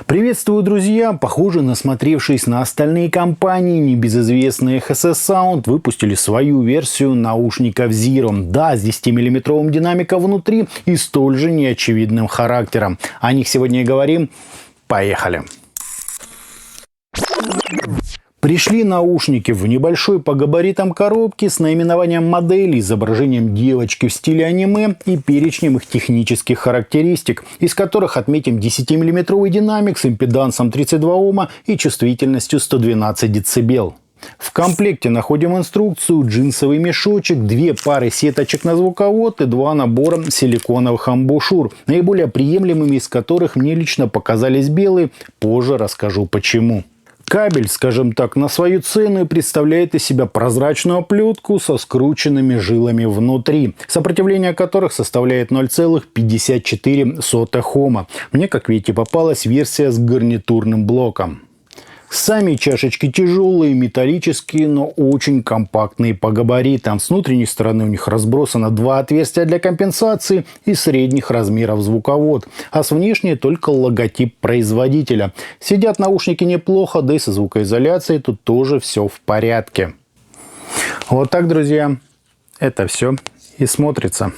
Приветствую, друзья! Похоже, насмотревшись на остальные компании, небезызвестные HSS Sound выпустили свою версию наушников Zero. Да, с 10-мм динамиком внутри и столь же неочевидным характером. О них сегодня и говорим. Поехали! Пришли наушники в небольшой по габаритам коробке с наименованием модели, изображением девочки в стиле аниме и перечнем их технических характеристик, из которых отметим 10-мм динамик с импедансом 32 Ома и чувствительностью 112 дБ. В комплекте находим инструкцию, джинсовый мешочек, 2 пары сеточек на звуковод и 2 набора силиконовых амбушюр, наиболее приемлемыми из которых мне лично показались белые, позже расскажу почему. Кабель, скажем так, на свою цену и представляет из себя прозрачную оплетку со скрученными жилами внутри, сопротивление которых составляет 0,54 Ома. Мне, как видите, попалась версия с гарнитурным блоком. Сами чашечки тяжелые, металлические, но очень компактные по габаритам. С внутренней стороны у них разбросано 2 отверстия для компенсации и средних размеров звуковод. А с внешней только логотип производителя. Сидят наушники неплохо, да и со звукоизоляцией тут тоже все в порядке. Вот так, друзья, это все и смотрится.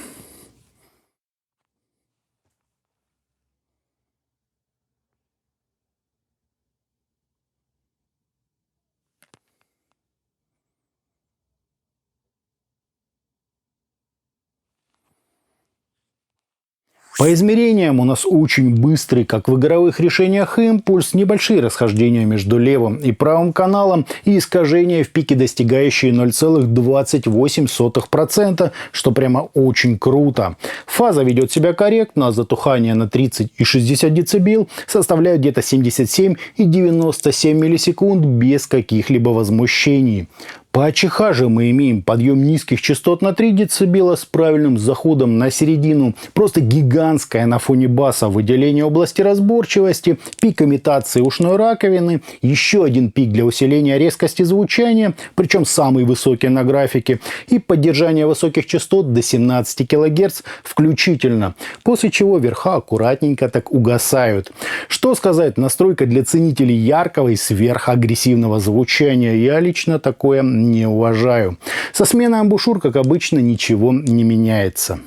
По измерениям у нас очень быстрый, как в игровых решениях, импульс, небольшие расхождения между левым и правым каналом и искажения в пике, достигающие 0,28%, что прямо очень круто. Фаза ведет себя корректно, а затухание на 30 и 60 дБ составляют где-то 77 и 97 миллисекунд без каких-либо возмущений. По АЧХ же мы имеем подъем низких частот на 3 дБ с правильным заходом на середину. Просто гигантское на фоне баса выделение области разборчивости, пик имитации ушной раковины, еще один пик для усиления резкости звучания, причем самый высокий на графике, и поддержание высоких частот до 17 кГц включительно, после чего верха аккуратненько так угасают. Что сказать, настройка для ценителей яркого и сверхагрессивного звучания. Я лично такое не уважаю. Со сменой амбушюр, как обычно, ничего не меняется.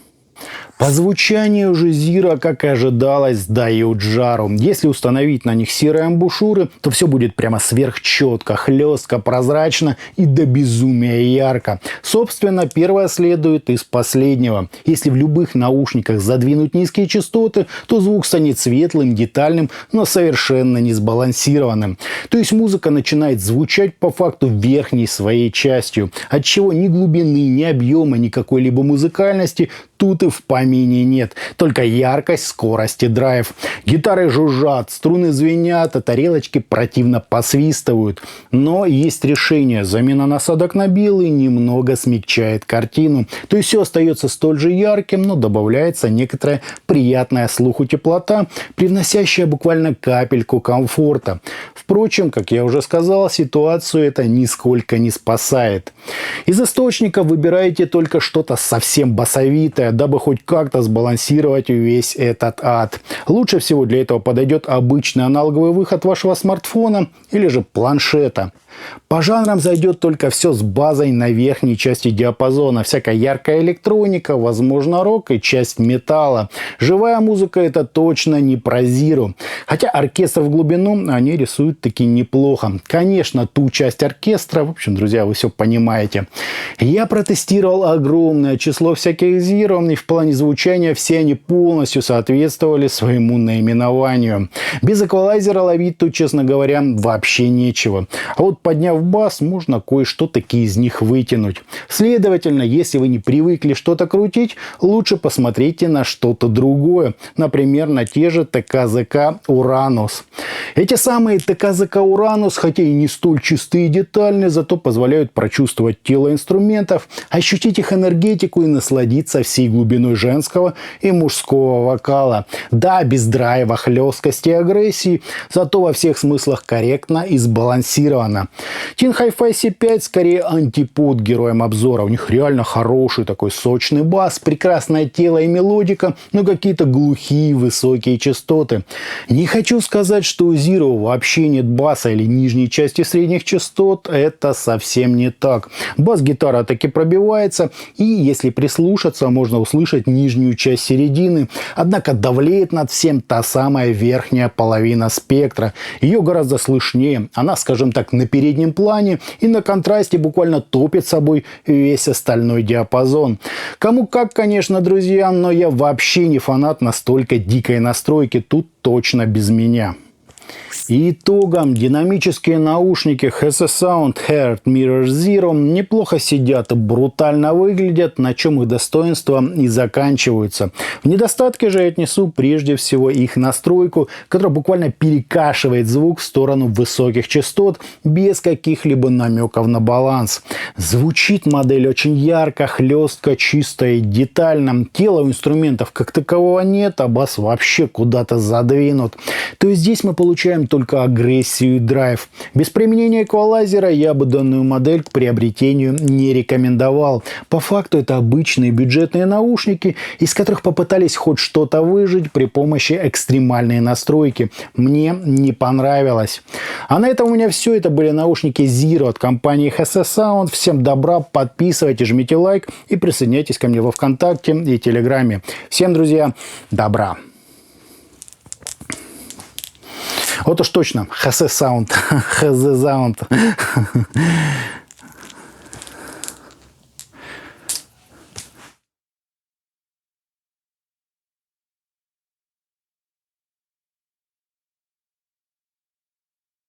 По звучанию же Zero, как и ожидалось, дают жару. Если установить на них серые амбушюры, то все будет прямо сверхчетко, хлестко, прозрачно и до безумия ярко. Собственно, первое следует из последнего. Если в любых наушниках задвинуть низкие частоты, то звук станет светлым, детальным, но совершенно не сбалансированным. То есть музыка начинает звучать по факту верхней своей частью, отчего ни глубины, ни объема, ни какой-либо музыкальности тут и в помине нет. Только яркость, скорость и драйв. Гитары жужжат, струны звенят, а тарелочки противно посвистывают. Но есть решение. Замена насадок на белый немного смягчает картину. То есть все остается столь же ярким, но добавляется некоторая приятная слуху теплота, привносящая буквально капельку комфорта. Впрочем, как я уже сказал, ситуацию это нисколько не спасает. Из источника выбираете только что-то совсем басовитое, дабы хоть как-то сбалансировать весь этот ад. Лучше всего для этого подойдет обычный аналоговый выход вашего смартфона или же планшета. По жанрам зайдет только все с базой на верхней части диапазона. Всякая яркая электроника, возможно рок и часть металла. Живая музыка это точно не про Zero. Хотя оркестр в глубину они рисуют таки неплохо. Конечно, ту часть оркестра, в общем, друзья, вы все понимаете. Я протестировал огромное число всяких Zero, и в плане звучания все они полностью соответствовали своему наименованию. Без эквалайзера ловить тут, честно говоря, вообще нечего. А вот подняв бас, можно кое-что таки из них вытянуть. Следовательно, если вы не привыкли что-то крутить, лучше посмотрите на что-то другое. Например, на те же ТКЗК Uranus. Эти самые ТКЗК Uranus, хотя и не столь чистые и детальные, зато позволяют прочувствовать тело инструментов, ощутить их энергетику и насладиться всей глубиной женского и мужского вокала. Да, без драйва, хлесткости и агрессии, зато во всех смыслах корректно и сбалансировано. Team Hi-Fi C5 скорее антипод героям обзора. У них реально хороший такой сочный бас, прекрасное тело и мелодика, но какие-то глухие высокие частоты. Не хочу сказать, что у Zero вообще нет баса или нижней части средних частот. Это совсем не так. Бас-гитара таки пробивается, и если прислушаться, можно услышать нижнюю часть середины. Однако давлеет над всем та самая верхняя половина спектра. Ее гораздо слышнее. Она, скажем так, на переднем плане и на контрасте буквально топит собой весь остальной диапазон. Кому как, конечно, друзья, но я вообще не фанат настолько дикой настройки. Тут точно без меня. И итогом динамические наушники HC Sound Heart Mirror Zero неплохо сидят и брутально выглядят, на чем их достоинства и заканчиваются. В недостатки же я отнесу прежде всего их настройку, которая буквально перекашивает звук в сторону высоких частот без каких-либо намеков на баланс. Звучит модель очень ярко, хлестко, чисто и детально. Тела у инструментов как такового нет, а бас вообще куда-то задвинут. То есть здесь мы получаем только агрессию и драйв. Без применения эквалайзера я бы данную модель к приобретению не рекомендовал. По факту это обычные бюджетные наушники, из которых попытались хоть что-то выжить при помощи экстремальной настройки. Мне не понравилось. А на этом у меня все. Это были наушники Zero от компании HC Sound. Всем добра, подписывайтесь, жмите лайк и присоединяйтесь ко мне во ВКонтакте и Телеграме. Всем, друзья, добра. Вот уж точно, HC Sound, HC Sound.